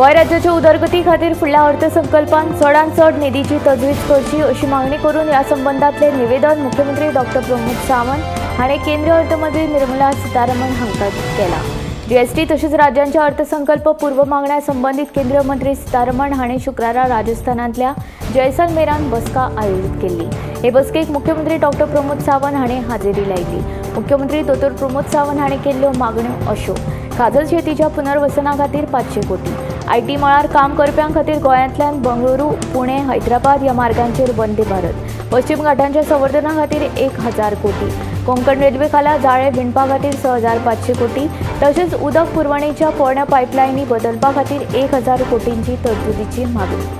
गोंय राज्याच्या उदरगती खातीर फुडल्या अर्थसंकल्पात चडांत चड निधीची तजवीज करची अशी मागणी करून या संबंधातले निवेदन मुख्यमंत्री डॉक्टर प्रमोद सावंत हाणें केंद्रीय अर्थमंत्री निर्मला सीतारामन हांकां केला। जीएसटी तशेंच राज्यांच्या अर्थसंकल्प पूर्व मागण्या संबंधित केंद्रीय मंत्री सीतारामन हाणें शुक्रारा राजस्थानांतल्या जैसलमेरांत बसका आयोजीत केल्ली। हे बसकेक मुख्यमंत्री डॉक्टर प्रमोद सावंत हाणें हाजेरी लायली। मुख्यमंत्री दोतोर प्रमोद सावंत हाणें केल्ल्यो मागण्यो अश्यो: काजल शेतीच्या पुनर्वसना खातीर 500 कोटी, आयटी मळार काम करप्यां खातीर गोंयांतल्यान बंगळुरू, पुणे, हैदराबाद ह्या मार्गांचेर वंदे भारत, पश्चिम घाटांच्या संवर्धना खातीर 1000 कोटी, कोंकण रेल्वे खाला जाळे विणपा खातीर 6500 कोटी, तशेंच उदक पुरवणेच्या पोरण्या पायपलायनी बदलपा खातीर 1000 कोटींची तरतुदीची मागणी।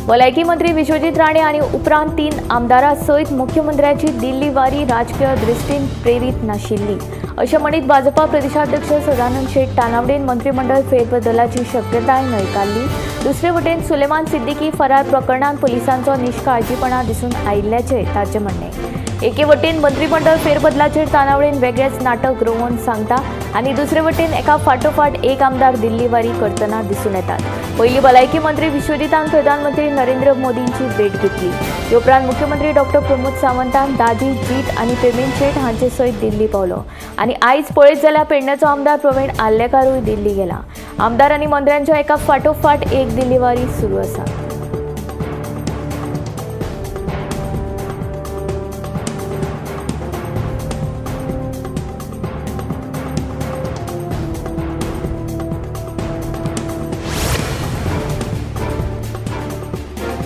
भलायकी मंत्री विश्वजीत राणे आणि उपरांत 3 आमदारां सयत मुख्यमंत्र्याची दिल्ली वारी राजकीय दृश्टीन प्रेरीत नाशिल्ली अशें म्हणीत भाजपा प्रदेशाध्यक्ष सदानंद शेट तानावडेन मंत्रिमंडळ फेरबदलाची शक्यताय न्हयकारली। दुसरे वटेन सुलेमान सिद्दीकी फरार प्रकरणात पुलिसांचो निश्काळजीपणा दिसून आयिल्ल्याचें ताचें म्हणणें। एके वटेन मंत्रिमंडळ फेरबदलाचेर तानावडेन वेगळेच नाटक रोवून सांगता आनी दुसरे वटेन एका फाटोफाट एक आमदार दिल्ली वारी करतना दिसून येतात। पयलीं भलायकी मंत्री विश्वजीतान प्रधानमंत्री नरेंद्र मोदींची भेट घेतली। ते उपरांत मुख्यमंत्री डॉक्टर प्रमोद सावंतान दाजी जीत आनी पेमेन शेट हांचे सयत दिल्ली पावलो आनी आयज पळयत जाल्यार पेडण्याचो आमदार प्रवीण आल्लेकारूय दिल्ली गेला। आमदार आनी मंत्र्यांच्यो एका फाटोफाट एक दिल्ली वारी सुरू आसा।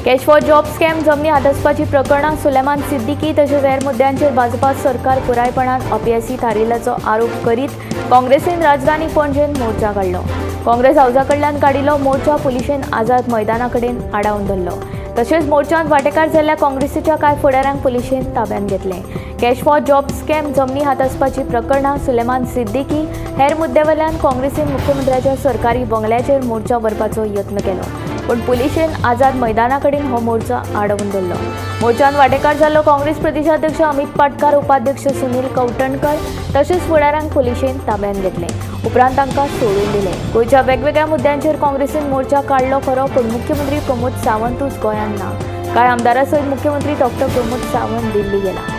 कॅश फॉर जॉब स्कॅम जमनी हादसपाची प्रकरणां सुलेमान सिद्दीकी तशेंच हेर मुद्द्यांचेर भाजपा सरकार पुरायपणान अपयशी थारिल्ल्याचो आरोप करीत काँग्रेसीन राजधानी पणजेंत मोर्चा काडलो। काँग्रेस हावसा कडल्यान काडिल्लो मोर्चा पुलिशेन आझाद मैदाना कडेन आडावन धरलो। तशेंच मोर्चांत वांटेकार जाल्ल्या काँग्रेसीच्या कांय फुडाऱ्यांक पुलिशेन ताब्यांत घेतलें। कॅश फॉर जॉब स्कॅम जमनी हादसपाची प्रकरणां सुलेमान सिद्दीकी हेर मुद्द्यावेल्यान काँग्रेसीन मुख्यमंत्र्याच्या सरकारी बंगल्याचेर मोर्चा व्हरपाचो यत्न केलो, पण पुलिशेन आझाद मैदाना कडेन हो मोर्चा आडवून धरलो। मोर्चांत वांटेकार जाल्लो काँग्रेस प्रदेशाध्यक्ष अमित पाटकार, उपाध्यक्ष सुनील कवटणकर तशेंच फुडाऱ्यांक पुलिशेन ताब्यांत घेतले, उपरांत तांकां सोडून दिले। गोंयच्या वेगवेगळ्या मुद्द्यांचेर काँग्रेसीन मोर्चा काडलो खरो, पण मुख्यमंत्री प्रमोद सावंतूच गोंयांत ना। कांय आमदारां सयत मुख्यमंत्री डॉक्टर प्रमोद सावंत दिल्ली गेला।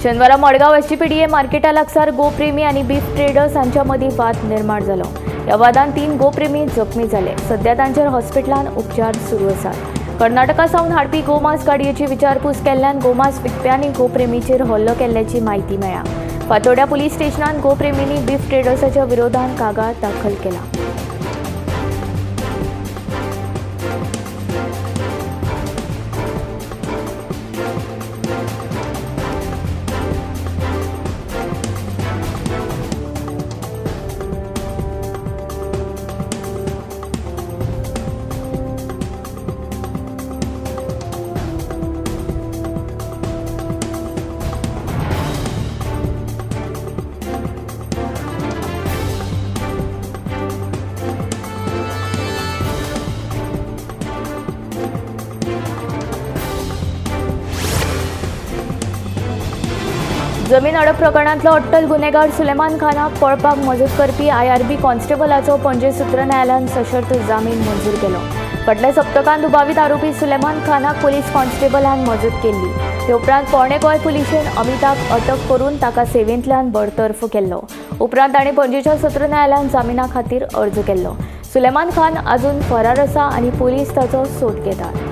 शेनवारा मडगांव एसटीपीडीए मार्केटा लागसार गोप्रेमी आनी बीफ ट्रेडर्स हांच्या मदीं वाद निर्माण जालो। ह्या वादांत 3 गोप्रेमी जखमी जाले। सध्या तांचेर हॉस्पिटलांत उपचार सुरू आसात। कर्नाटका सावन हाडपी गोमांस गाडयेची विचारपूस केल्ल्यान गोमांस विकप्यांनी गोप्रेमीचेर हल्लो केल्ल्याची म्हायती मेळ्ळा। फातोड्या पुलीस स्टेशनांत गोप्रेमींनी बीफ ट्रेडर्साच्या विरोधांत कागाळ दाखल केला। जमीन अडप प्रकरणांतलो अट्टल गुन्हेगार सुलेमान खानाक पळपाक मजत करपी IRB कॉन्स्टेबलाचो पणजे सत्र न्यायालयान सशर्त जामीन मंजूर केलो। फाटल्या सप्तकांत दुबावीत आरोपी सुलेमान खानाक पुलीस कॉन्स्टेबलान मजत केल्ली। ते उपरांत पोरणे गोंय पुलिशेन अमिताक अटक करून ताका सेवेंतल्यान बडतर्फ केल्लो। उपरांत ताणें पणजेच्या सत्र न्यायालयान जामिना खातीर अर्ज केल्लो। सुलेमान खान अजून फरार आसा आनी पुलीस ताचो सोद घेतात।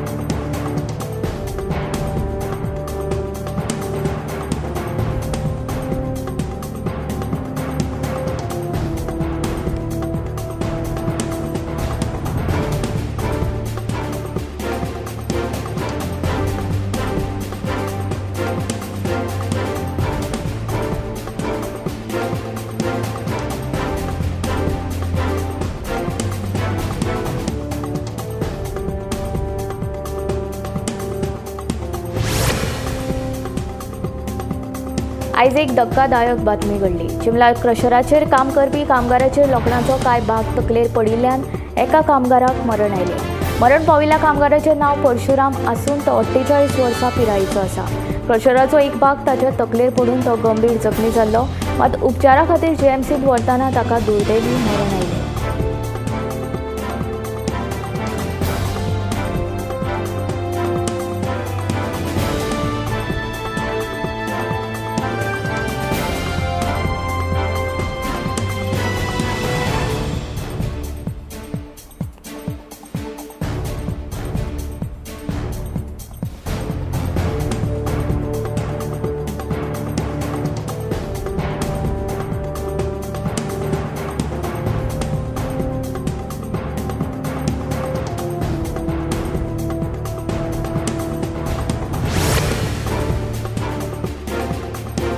आयज एक धक्कादायक बातमी घडली। चिमला क्रशराचेर काम करपी कामगाराचेर लोखणाचो कांय भाग तकलेर पडिल्ल्यान एका कामगाराक मरण आयलें। मरण पाविल्ल्या कामगाराचें नांव परशुराम आसून तो 48 वर्सां पिरायेचो आसा। क्रशराचो एक भाग ताच्या तकलेर पडून तो गंभीर जखमी जाल्लो, मात उपचारा खातीर जीएमसीत व्हरतना ताका दुर्दैवी मरण आयलें।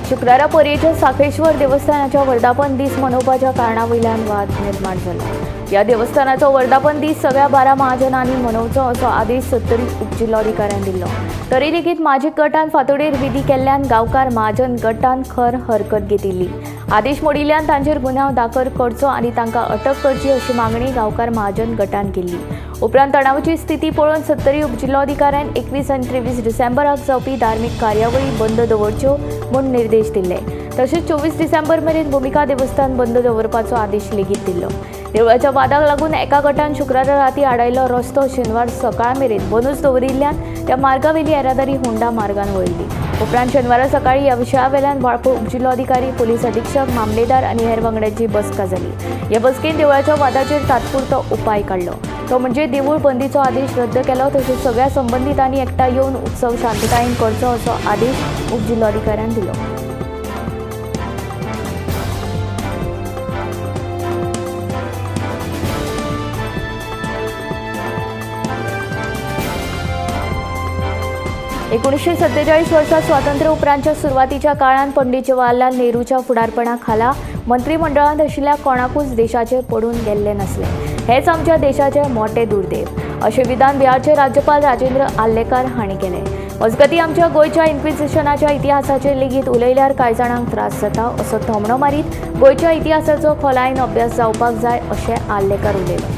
शुक्रारा पर्येच्या साखेश्वर देवस्थानाच्या वर्धापन दीस मनोवपाच्या कारणावयल्यान वाद निर्माण जालो। ह्या देवस्थानाचो वर्धापन दीस सगळ्या 12 महाजनांनी मनोवचो असो आदेश सत्तरी उपजिल्लोधिकाऱ्यान दिल्लो। तरी लेगीत माजीक गटान फांतोडेर विधी केल्ल्यान गांवकार महाजन गटान खर हरकत घेतिल्ली। आदेश मोडिल्ल्यान तांचेर गुन्यांव दाखल करचो आनी तांकां अटक करची अशी मागणी गांवकार महाजन गटान केल्ली। उपरांत तणावाची स्थिती पळोवन सत्तरी उपजिल्लोधिकाऱ्यान 21 आनी 23 डिसेंबराक जावपी धार्मीक कार्यावळी बंद दवरच्यो म्हूण निर्देश दिले। तशेंच 24 डिसेंबर मेरेन भूमिका देवस्थान बंद दवरपाचो आदेश लेगीत दिल्लो। देवळाच्या वादाक लागून एका गटान शुक्रारा राती आडायल्लो रस्तो शेनवार सकाळ मेरेन बंदूच दवरिल्ल्यान त्या मार्गावेली येरादारी होंडा मार्गान वळिल्ली। उपरांत शेनवारा सकाळी ह्या विशयावेल्यान वाळपय उपजिल्लोधिकारी, पोलीस अधीक्षक, मामलेदार आनी हेर वांगड्यांची बसका जाली। ह्या बसकेन देवळाच्या वादाचेर तात्पुरतो उपाय काडलो, तो म्हणजे देवूळ बंदीचो आदेश रद्द केलो। तशेंच सगळ्या संबंधितांनी एकठांय येवन उत्सव शांततायेन करचो असो आदेश उपजिल्लोधिकाऱ्यान दिलो। एकोणीसशे 47 वर्सा स्वातंत्र्य उपरांतच्या सुरवातीच्या काळात पंडित जवाहरलाल नेहरूच्या फुडारपणा खाला मंत्रिमंडळांत आशिल्ल्या कोणाकूच देशाचेर पडून गेल्ले नसले। हेच आमच्या देशाचे मोठे दुर्दैव अशें विधान बिहारचे राज्यपाल राजेंद्र आर्लेकर हांणी केलें। मजगतीं आमच्या गोंयच्या इन्क्विजिशनाच्या इतिहासाचेर लेगीत उलयल्यार कांय जाणांक त्रास जाता असो थोमणो मारीत गोंयच्या इतिहासाचो खोलायेन अभ्यास जावपाक जाय अशें आर्लेकर उलयलो।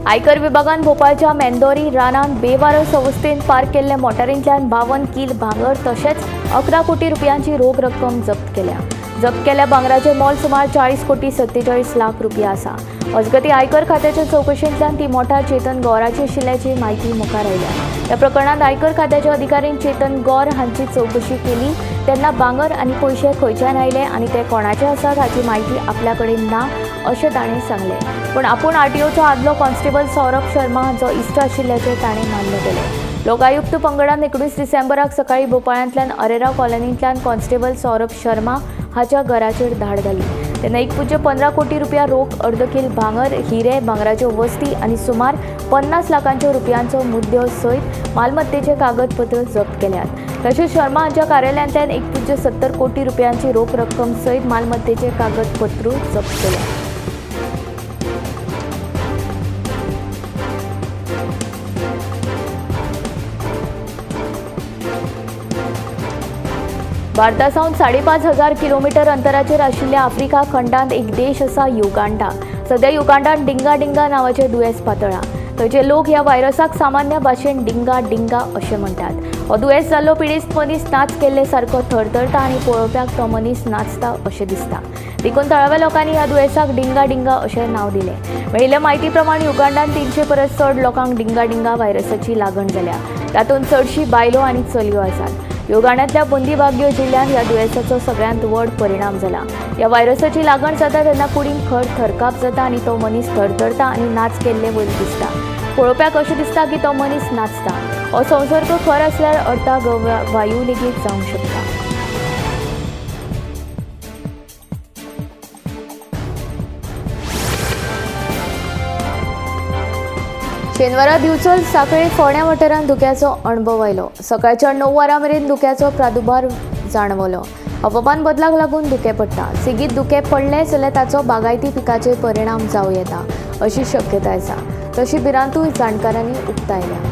आयकर विभागान भोपाळच्या मेंदोरी रानांत बेवारस अवस्थेत पार्क केल्ल्या मोटारींतल्यान 52 किल भांगर तशेंच 11 कोटी रुपयांची रोख रक्कम जप्त केल्या। जप्त केल्ल्या भांगराचें मोल सुमार 40 कोटी 47 लाख रुपया आसा। अजगती आयकर खात्याच्या चौकशेंतल्यान ती मोटार चेतन गौराची आशिल्ल्याची म्हायती मुखार आयल्या। ह्या प्रकरणात आयकर खात्याच्या अधिकाऱ्यान चेतन गौर हांची चौकशी केली तेन्ना भांगर आनी पयशे खंयच्यान आयले आनी ते कोणाचे आसात हाची म्हायती आपल्या कडेन ना अशें ताणें सांगलें। पूण आपूण आरटीओचो आदलो कॉन्स्टेबल सौरभ शर्मा हांचो इश्ट आशिल्ल्याचें ताणें मान्य केलें। लोकायुक्त पंगडान 19 डिसेंबराक सकाळी भोपाळांतल्यान अरेरा कॉलनींतल्यान कॉन्स्टेबल सौरभ शर्मा हाच्या घराचेर धाड घाली। तेन्ना 1.15 कोटी रुपया रोख, अर्द किल भांगर, हिरे, भांगराच्यो वस्ती आनी सुमार 50 लाखांच्या रुपयांचो मुद्दो सयत मालमत्तेचे कागदपत्र जप्त केल्यात। तशेंच शर्मा हांच्या कार्यालयांतल्यान 1.70 कोटी रुपयांची रोख रक्कम सयत मालमत्तेचे कागदपत्र जप्त केल्यात। भारतासावन 5,500 किलोमीटर अंतराचेर आशिल्ल्या आफ्रिका खंडांत एक देश आसा युगांडा। सध्या युगांडांत डिंगा डिंगा नांवाचें दुयेंस पातळ्ळां। थंयचे लोक ह्या व्हायरसाक सामान्य भाशेन डिंगा डिंगा अशें म्हणटात। हो दुयेंस जाल्लो पिडेस्त मनीस नाच केल्ले सारको थरथरता आनी पळोवप्याक तो मनीस नाचता अशें दिसता। देखून थळाव्या लोकांनी ह्या दुयेंसाक डिंगा डिंगा अशें नांव दिलें। मेळिल्ल्या म्हायती प्रमाण युगांडांत 300 परस चड लोकांक डिंगा डिंगा व्हायरसाची लागण जाल्या। तातूंत चडशीं बायलो आनी चलयो आसात। युगांडांतल्या बंदीबाग्यो जिल्ह्यांत ह्या दुयेंसाचो सगळ्यांत व्हड परिणाम जाला। ह्या व्हायरसाची लागण जाता तेन्ना कुडींत खर थरकाप जाता आनी तो मनीस थरथरता आनी नाच केल्ले वयर दिसता। पळोवप्याक अशें दिसता की तो मनीस नाचता। हो संसर्ग खर आसल्यार अर्धाक वायू लेगीत जावंक शकता। शेनवारा दिवचल साखळे फोंड्या वाठारांत दुख्याचो अणभव आयलो. सकाळच्या 9 वरां मेरेन दुख्याचो प्रादुर्भाव जाणवलो. हवामान बदलाक लागून दुखें पडटा. सेगीत दुखें पडलें जाल्यार ताचो बागायती पिकाचेर परिणाम जावं येता अशी शक्यताय आसा. तशी भिरांतूय जाणकारांनी उक्तायल्या.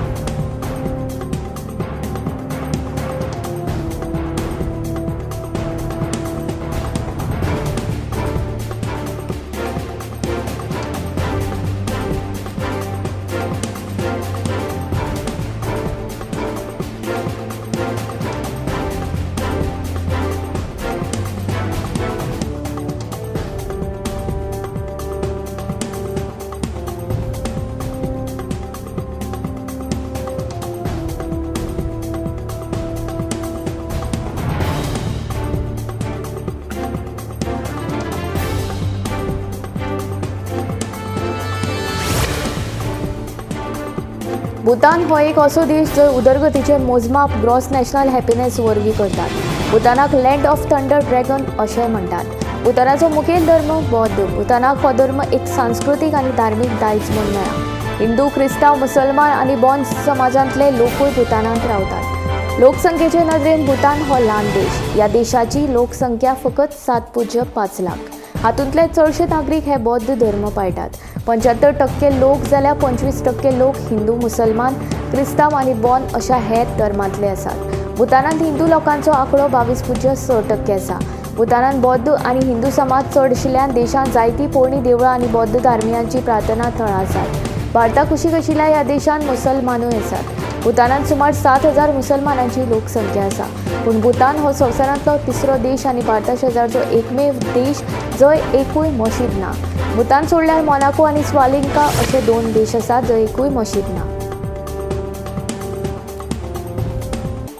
भूतान हो एक असो देश जंय उदरगतीचे मोजमाप ग्रॉस नॅशनल हॅपीनेस वरवीं करतात. भूतानाक लँड ऑफ थंडर ड्रॅगन अशेंय म्हणटात. भूतानाचो मुखेल धर्म बौद्ध. भूतानाक हो धर्म एक सांस्कृतीक आनी धार्मीक दायज म्हूण मेळ्ळा. हिंदू, क्रिस्तांव, मुसलमान आनी बौद्ध समाजांतले लोकूय भूतानांत रावतात. लोकसंख्येचे नदरेन भूतान हो ल्हान देश. ह्या देशाची लोकसंख्या फकत 7.5 लाख. हातूंतले चडशे नागरीक हे बौद्ध धर्म पाळटात. 75% लोक जाल्यार 25% लोक हिंदू, मुसलमान, क्रिस्तांव आनी बौद्ध अशा हेर धर्मांतले आसात. भूतानांत हिंदू लोकांचो आंकडो 22.6% आसा. भूतानांत बौद्ध आनी हिंदू समाज चड आशिल्ल्यान देशांत जायतीं पोरणी देवळां आनी बौद्ध धार्मियांची प्रार्थना थळां आसात. भारता कुशीक आशिल्ल्या ह्या देशांत मुसलमानूय आसात. भूतानांत सुमार 7,000 मुसलमानांची लोकसंख्या आसा. पूण भूतान हो संवसारांतलो तिसरो देश आनी भारता शेजारचो एकमेव देश जंय एकूय मशीद ना. भूतान सोडल्यार मोनाको आनी स्वालिंका अशे 2 देश आसात जंय एकूय मशीद ना.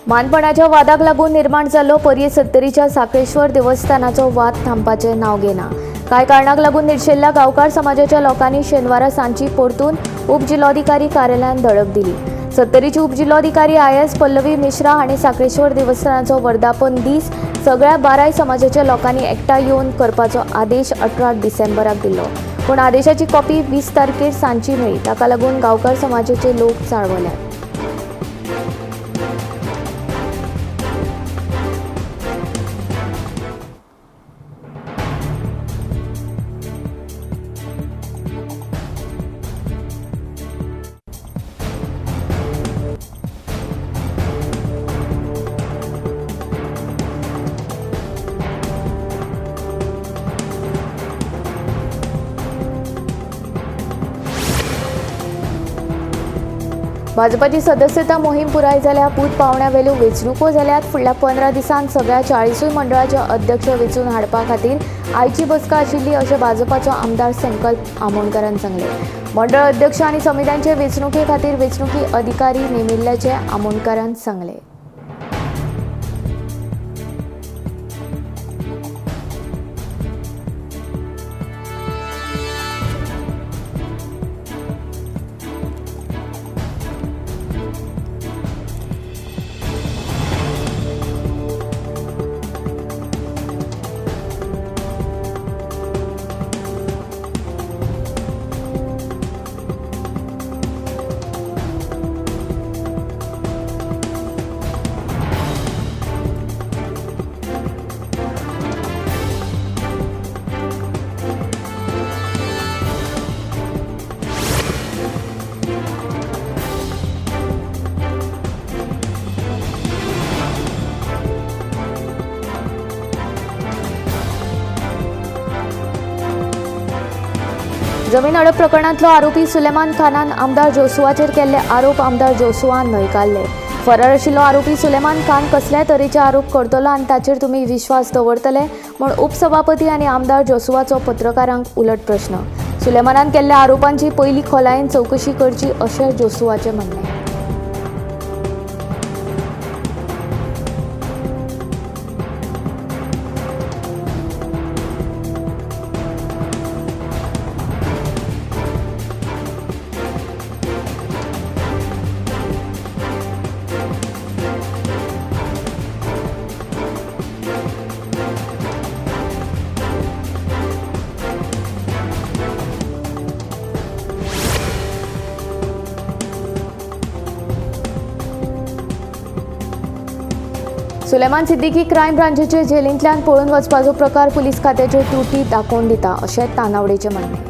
मानपणाच्या वादाक लागून निर्माण जाल्लो पर्ये 70च्या साखळेश्वर देवस्थानाचो वाद थांबपाचें नांव घेना. कांय कारणाक लागून निर्शेल्ल्या गांवकार समाजाच्या लोकांनी शेनवारा सांची परतून उपजिल्लोधिकारी कार्यालयात धडक दिली. 70ची उपजिल्लोधिकारी IS पल्लवी मिश्रा हांणी साखळेश्वर देवस्थानाचो वर्धापन दीस सगळ्या 12 समाजाच्या लोकांनी एकठांय येवन करपाचो आदेश 18 डिसेंबराक दिल्लो. पूण आदेशाची कॉपी 20 तारखेर सांची मेळ्ळी. ताका लागून गांवकार समाजाचे लोक चाळवल्यात. भाजपाची सदस्यता मोहीम पुराय जाल्या. बूथ पावण्या वेल्यो वेंचणुको जाल्यात. फुडल्या 15 दिसांत सगळ्या 40 मंडळाचे अध्यक्ष वेंचून हाडपा खातीर आयची बसका आशिल्ली अशें भाजपाचो आमदार संकल्प आमोणकरान सांगलें. मंडळ अध्यक्ष आनी समित्यांचे वेंचणुके खातीर वेंचणुकी अधिकारी नेमिल्ल्याचें आमोणकरान सांगलें. जमीन अडप प्रकरणांतलो आरोपी सुलेमान खानान आमदार जोसुवाचेर केल्ले आरोप आमदार जोसुवान न्हयकारले. फरार आशिल्लो आरोपी सुलेमान खान कसल्याय तरेचे आरोप करतलो आनी ताचेर तुमी विश्वास दवरतले म्हूण उपसभापती आनी आमदार जोसुवाचो पत्रकारांक उलट प्रश्न. सुलेमानान केल्ल्या आरोपांची पयली खोलायेन चवकशी करची अशें जोसुवाचें म्हणणें. सुलेमान सिद्दीकी क्रायम ब्रांचेचे जेलींतल्यान पळून वचपाचो प्रकार पुलीस खात्याच्यो त्रुटी दाखोवन दिता अशें तानावडेचें म्हणणें.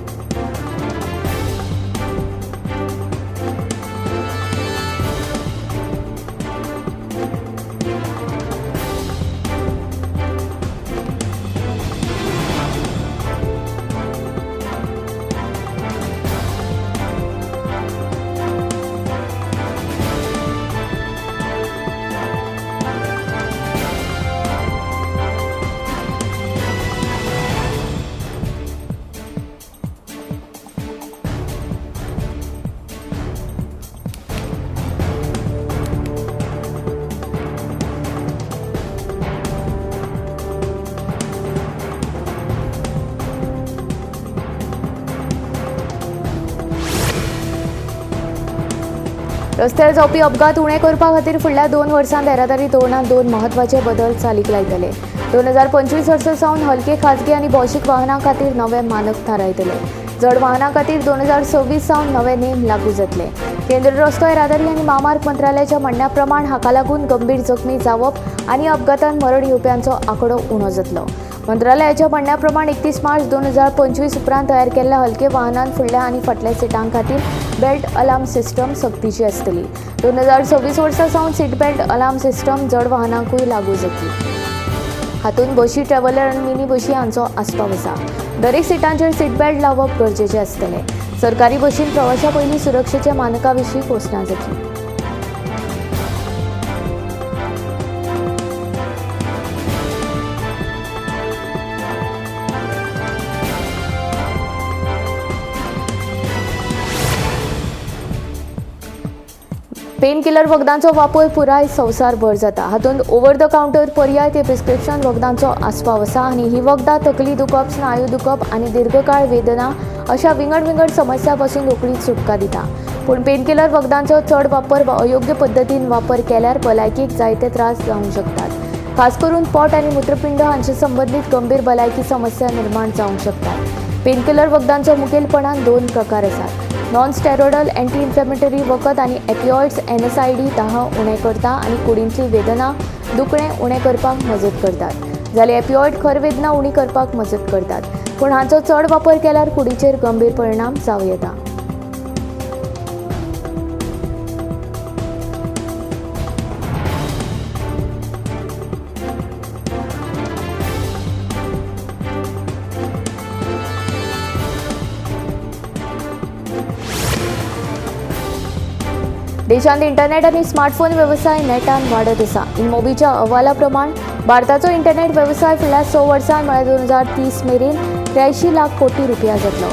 रस्त्यार जावपी अपघात उणे करपा खातीर फुडल्या 2 वर्सांत येरादारी धोरणांत 2 म्हत्वाचे बदल चालीक लायतले. 2025 वर्सा सावन हलके खाजगी आनी भौशीक वाहनां खातीर नवे मानक थारायतले. जड वाहनां खातीर 2026 सावन नवे नेम लागू जातले. केंद्र रस्तो येरादारी आनी महामार्ग मंत्रालयाच्या म्हणण्या प्रमाण हाका लागून गंभीर जखमी जावप आनी अपघातांत मरण येवप्यांचो आंकडो उणो जातलो. मंत्रालयाच्या म्हणण्या प्रमाण 31 मार्च 2025 उपरांत तयार केल्ल्या हलके वाहनांत फुडल्या आनी फाटल्या सिटां खातीर बेल्ट अलार्म सिस्टम सक्तीची आसतली. 2026 वर्सा सावन सीट बेल्ट अलार्म सिस्टम जड वाहनांकूय लागू जातली. हातूंत बशी, ट्रॅव्हलर आनी मिनी बशी हांचो आस्पाव आसा. दरेक सिटांचेर सीट बेल्ट लावप गरजेचें आसतलें. सरकारी बशीन प्रवाशा पयलीं सुरक्षेच्या मानकां विशीं घोशणा जातली. पेन किलर वखदांचो वापर पुराय संवसारभर जाता. हातूंत ओव्हर द कावंटर पर्याय ते प्रिस्क्रिप्शन वखदांचो आस्पाव आसा आनी ही वखदां तकली दुखप, स्नायू दुखप आनी दीर्घकाळ वेदना अशा विंगड समस्या पासून रोखडीच सुटका दिता. पूण पेन किलर वखदांचो चड वापर वा अयोग्य पद्दतीन वापर केल्यार भलायकेक जायते त्रास जावंक शकतात. खास करून पोट आनी मुत्रपिंड हांचे संबंदीत गंभीर भलायकी समस्या निर्माण जावंक शकतात. पेन किलर वखदांचो मुखेलपणान 2 प्रकार आसात. नॉन स्टेरॉयडल एंटी इन्फ्लेमेटरी वखद आनी एपिओइड्स NSAID दाह उणें करता आनी कुडींतली वेदना, दुखणें उणें करपाक मजत करतात. जाल्यार एपिओइड खर वेदना उणी करपाक मजत करतात. पूण हांचो चड वापर केल्यार कुडीचेर गंभीर परिणाम जावं येता. देशांत इंटरनेट आनी स्मार्टफोन वेवसाय नेटान वाडत आसा. इनमोबीच्या अहवाला प्रमाण भारताचो इंटरनेट वेवसाय फुडल्या 6 वर्सांत म्हळ्यार 2030 मेरेन 83 लाख कोटी रुपया जातलो.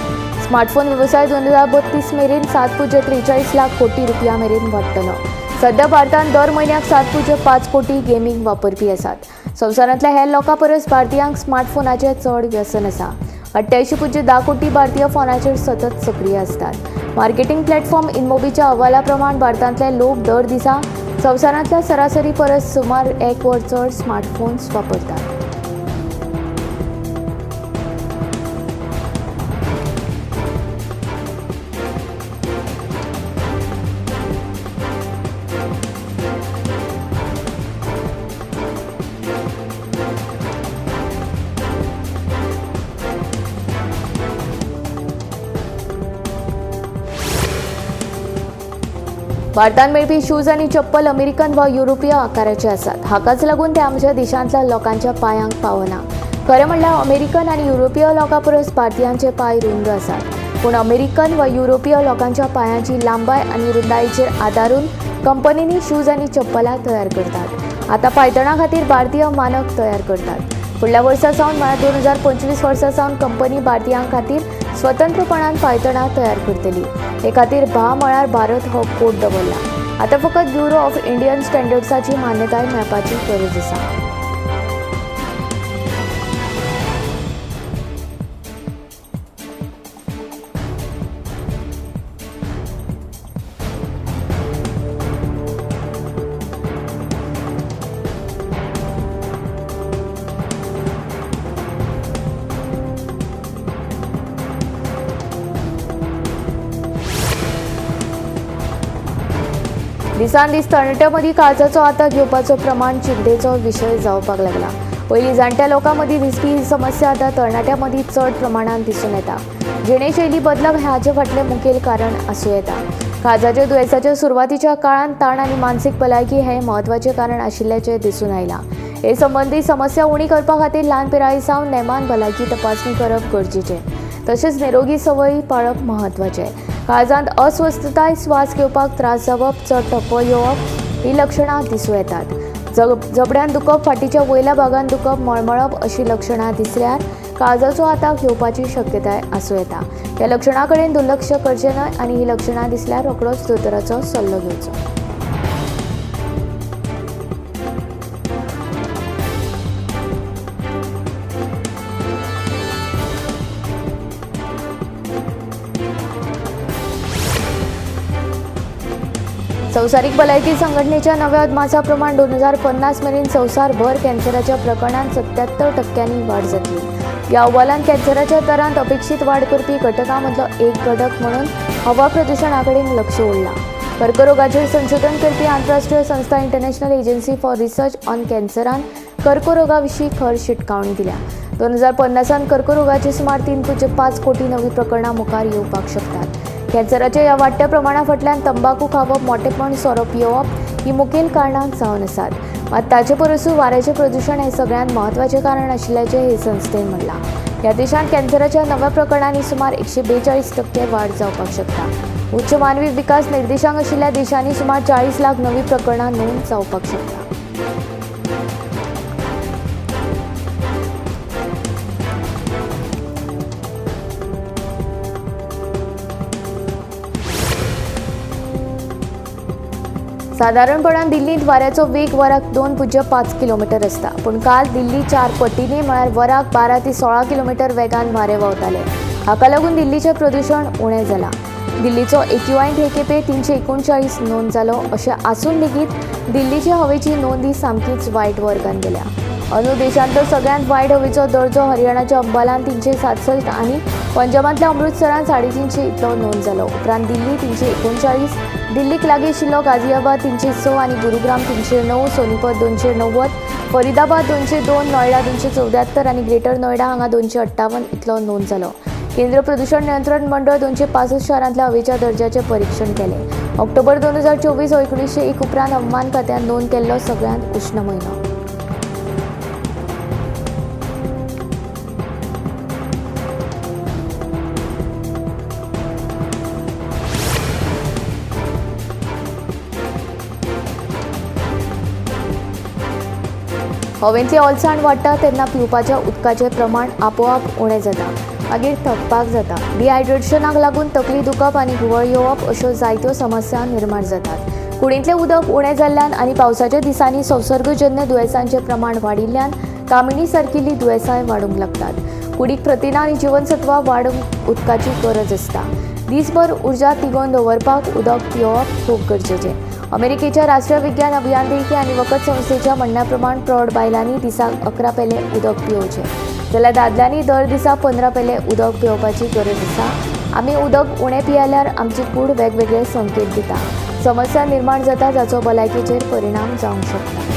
स्मार्टफोन वेवसाय 2032 मेरेन 7.43 लाख कोटी रुपया मेरेन वाडटलो. सध्या भारतांत दर म्हयन्याक 7.5 कोटी गेमींग वापरपी आसात. संवसारांतल्या हेर लोकां परस भारतीयांक स्मार्टफोनाचें चड व्यसन आसा. 88.10 कोटी भारतीय फोनाचेर सतत सक्रिय आसतात. मार्केटिंग प्लॅटफॉर्म इनमोबीच्या अहवाला प्रमाण भारतांतले लोक दर दिसा संवसारांतल्या सरासरी परस सुमार 1 वर चड स्मार्टफोन्स वापरतात. भारतांत मेळपी शूज आनी चप्पल अमेरिकन वा युरोपीय आकाराचे आसात. हाकाच लागून ते आमच्या देशांतल्या लोकांच्या पांयांक पावना. खरें म्हणल्यार अमेरिकन आनी युरोपीय लोकां परस भारतीयांचे पांय रुंद आसात. पूण अमेरिकन वा युरोपीय लोकांच्या पांयांची लांबाय आनी रुंदायेचेर आदारून कंपनींनी शूज आनी चप्पलां तयार करतात. आतां पायतणां खातीर भारतीय मानक तयार करतात. फुडल्या वर्सा सावन म्हळ्यार 2025 वर्सा सावन कंपनी भारतीयां खातीर स्वतंत्रपणान पायतणां तयार करतली. हे खातीर म्हळ्यार भारत हो कोड दवरला. आतां फकत ब्युरो ऑफ इंडियन स्टँडर्ड्साची मान्यताय मेळपाची गरज आसा. दिसान दीस तरणाट्यां काळजाचो आतां घेवपाचो प्रमाण चिंतेचो विशय जावपाक लागला। पयलीं जाणट्या लोकां मदीं दिसपी ही समस्या आतां तरणाट्यां मदीं चड प्रमाणात दिसून येता। जिणेशैली बदलप हाचे फाटलें मुखेल कारण आसूं येता। काळजाच्या दुयेंसाच्या सुरवातीच्या काळांत ताण आनी मानसीक भलायकी हें म्हत्वाचें कारण आशिल्ल्याचें दिसून आयलां। हे संबंधी समस्या उणी करपा खातीर ल्हान पिराये सावन नेमान भलायकी तपासणी करप गरजेचें, तशेंच निरोगी संवयी पाळप म्हत्वाचें। काळजांत अस्वस्थताय, स्वास घेवपाक त्रास जावप, चड ठपो येवप ही लक्षणां दिसूं येतात। जबड्यान दुखप, फाटीच्या वयल्या भागांत दुखप, मळमळप अशी लक्षणां दिसल्यार काळजाचो आतां घेवपाची शक्यताय आसूं येता। ह्या लक्षणां कडेन दुर्लक्ष करचें न्हय आनी ही लक्षणां दिसल्यार रोखडोच दोतोराचो सल्लो घेवचो। संवसारीक भलायकी संघटनेच्या नव्या अदमासा प्रमाण 2050 मेरेन संवसारभर कॅन्सराच्या प्रकरणांत 77% वाड जातली। ह्या अहवालांत कॅन्सराच्या दरांत अपेक्षीत वाड करपी घटकां मदलो एक घटक म्हणून हवा प्रदुशणा कडेन लक्ष उरलां। कर्करोगाचेर संशोधन करपी आंतरराष्ट्रीय संस्था international agency for research on कॅन्सरान कर्करोगा विशीं खर शिटकावणी दिल्या। 2050 कर्करोगाची सुमार 3.5 कोटी नवी प्रकरणां मुखार येवपाक शकतात। कॅन्सराच्या ह्या वाडट्या प्रमाणा फाटल्यान तंबाखू खावप, मोठेपण सोरो पियेवप ही मुखेल कारणां जावन आसात। मात ताचे परसू वाऱ्याचें प्रदूषण हें सगळ्यांत म्हत्वाचें कारण आशिल्ल्याचें हे संस्थेन म्हणलां। ह्या देशांत कॅन्सराच्या नव्या प्रकरणांनी सुमार 142% वाड जावपाक शकता। उच्च मानवी विकास निर्देशांक आशिल्ल्या देशांनी सुमार 40 लाख नवी प्रकरणां नोंद जावपाक शकता। सादारणपणान दिल्लींत वाऱ्याचो वेग वराक 2.5 किलोमीटर आसता, पूण काल दिल्ली 4 पटींनी म्हळ्यार वराक 12 ते 16 किलोमीटर वेगान वारे व्हांवताले। हाका लागून दिल्लीचें प्रदूषण उणें जालां। दिल्लीचो AQI हे खेपे 339 नोंद जालो। अशें आसून लेगीत दिल्लीचे हवेची नोंद ही सामकीच वायट वर्गांत गेल्या। अंदू देशांतलो सगळ्यांत वायट हवेचो दर्जो हरियाणाच्या अंबालांत 367 आनी पंजाबांतल्या अमृतसरांत 350 इतलो नोंद जालो। उपरांत दिल्ली 339, दिल्लीक लागीं आशिल्लो गाझियाबाद 306 आनी गुरुग्राम 309, सोनीपत 290, फरीदाबाद 202, नोयडा 274 आनी ग्रेटर नोयडा हांगा 258 इतलो नोंद जालो। केंद्र प्रदूषण नियंत्रण मंडळ 265 शारांतल्या हवेच्या दर्जाचें परीक्षण केलें। ऑक्टोबर 2024 हो 1901 उपरांत हवामान खात्यान नोंद केल्लो सगळ्यांत उश्ण म्हयनो। हवेंतली ओलसाण वाडटा तेन्ना पिवपाच्या उदकाचें प्रमाण आपोआप उणें जाता, मागीर थकपाक जाता। डिहायड्रेशनाक लागून तकली दुखप आनी घुंवळ येवप अश्यो जायत्यो समस्या निर्माण जातात। कुडींतलें उदक उणें जाल्ल्यान आनी पावसाच्या दिसांनी संसर्गजन्य दुयेंसांचें प्रमाण वाडिल्ल्यान कामिणी सारकिल्लीं दुयेंसांय वाडूंक लागतात। कुडीक प्रथिनां आनी जीवनसत्वां वाडूंक उदकाची गरज आसता। दीसभर उर्जा तिगोवन दवरपाक उदक पियेवप खूब गरजेचें। अमेरिकेच्या राष्ट्रीय विज्ञान अभियांत्रिकी आनी वखद संस्थेच्या म्हणण्या प्रमाण प्रौढ बायलांनी दिसाक 11 पेले उदक पिवचें, जाल्यार दादल्यांनी दर दिसा 15 पेले उदक पिवपाची गरज आसा। आमी उदक उणें पियेल्यार आमची कूड वेगवेगळे संकेत दिता, समस्या निर्माण जाता जाचो भलायकेचेर परिणाम जावंक शकता।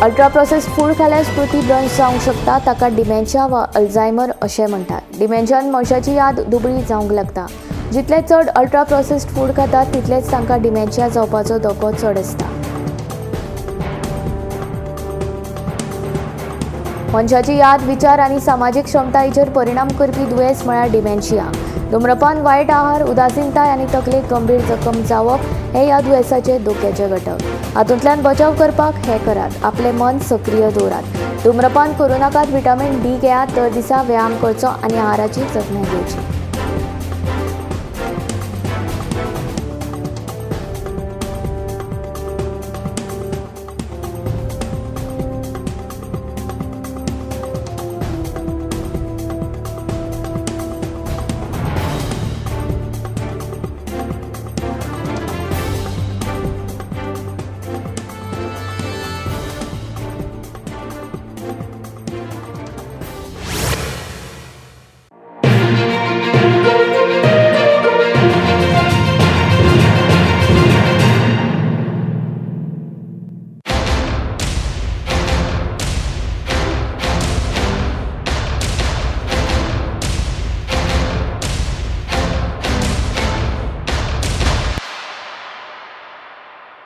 अल्ट्रा प्रोसेस्ड फूड खाल्यार स्मृती भ्रंश जावंक शकता, ताका डिमेन्शिया वा अल्झायमर अशें म्हणटात। डिमेन्शियान मनशाची याद दुबळी जावंक लागता। जितले चड अल्ट्रा प्रोसेस्ड फूड खातात तितलेच तांकां डिमेन्शिया जावपाचो धोको चड आसता। मनशाची याद, विचार आनी सामाजीक क्षमतायेचेर परिणाम करपी दुयेंस म्हळ्यार डिमेन्शिया। धुम्रपान, वायट आहार, उदासीनताय आनी तकलेक गंभीर जखम जावप हे ह्या दुयेंसाचे धोक्याचे घटक। हातूंतल्यान बचाव करपाक हें करात, आपलें मन सक्रीय दवरात। धुम्रपान करूं नाकात, व्हिटॅमिन D घेयात, दर दिसा व्यायाम करचो आनी आहाराची जतनाय घेवची।